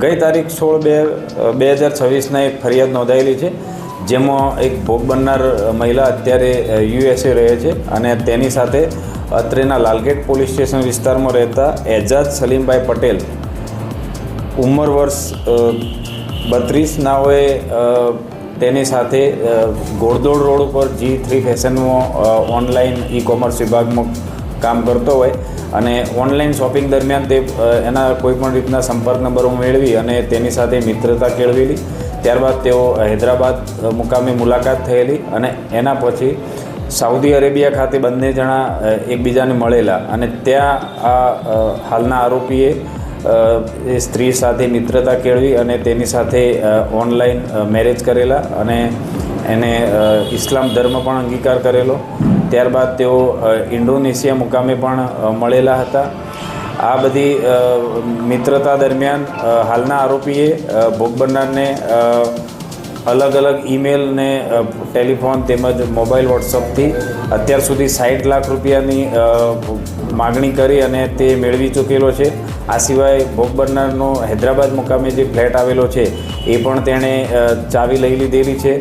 ગઈ તારીખ 16/2/2026 એક ફરિયાદ નોંધાયેલી છે, જેમાં એક ભોગ બનનાર મહિલા અત્યારે USA રહે છે અને તેની સાથે અત્રેના લાલગેટ પોલીસ સ્ટેશન વિસ્તારમાં રહેતા એજાજ સલીમભાઈ પટેલ ઉંમર વર્ષ 32 નાઓએ તેની સાથે ઘોડદોડ રોડ ઉપર G3 ફેશનમાં ઓનલાઈન ઈ-કોમર્સ વિભાગમાં કામ કરતો હોય અને ઓનલાઈન શોપિંગ દરમિયાન તે એના કોઈપણ રીતના સંપર્ક નંબરો મેળવી અને તેની સાથે મિત્રતા કેળવેલી. ત્યારબાદ તેઓ હૈદરાબાદ મુકામે મુલાકાત થયેલી અને એના પછી સાઉદી અરેબિયા ખાતે બંને જણા એકબીજાને મળેલા અને ત્યાં આ હાલના આરોપીએ એ સ્ત્રી સાથે મિત્રતા કેળવી અને તેની સાથે ઓનલાઈન મેરેજ કરેલા અને એને ઇસ્લામ ધર્મ પણ અંગીકાર કરેલો. ત્યારબાદ તેઓ ઇન્ડોનેશિયા મુકામે પણ મળેલા હતા. આ બધી મિત્રતા દરમિયાન હાલના આરોપીએ ભોગ બનનારને અલગ અલગ ઈમેલ ને ટેલિફોન તેમજ મોબાઈલ વોટ્સઅપથી અત્યાર સુધી 60 લાખ રૂપિયાની માગણી કરી અને તે મેળવી ચૂકેલો છે. આ સિવાય ભોગ બનનારનો હૈદરાબાદ મુકામે જે ફ્લેટ આવેલો છે એ પણ તેણે ચાવી લઈ લીધેલી છે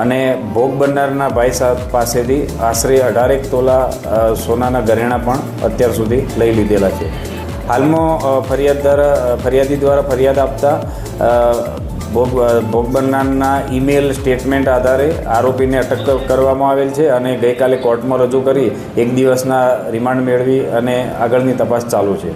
અને ભોગ બનનારના ભાઈ પાસેથી આશરે 18 તોલા સોનાના ઘરેણાં પણ અત્યાર સુધી લઈ લીધેલા છે. હાલમાં ફરિયાદી દ્વારા ફરિયાદ આપતા ભોગ બનનારના ઈમેલ સ્ટેટમેન્ટ આધારે આરોપીને અટક કરવામાં આવેલ છે અને ગઈકાલે કોર્ટમાં રજૂ કરી 1 દિવસના રિમાન્ડ મેળવી અને આગળની તપાસ ચાલુ છે.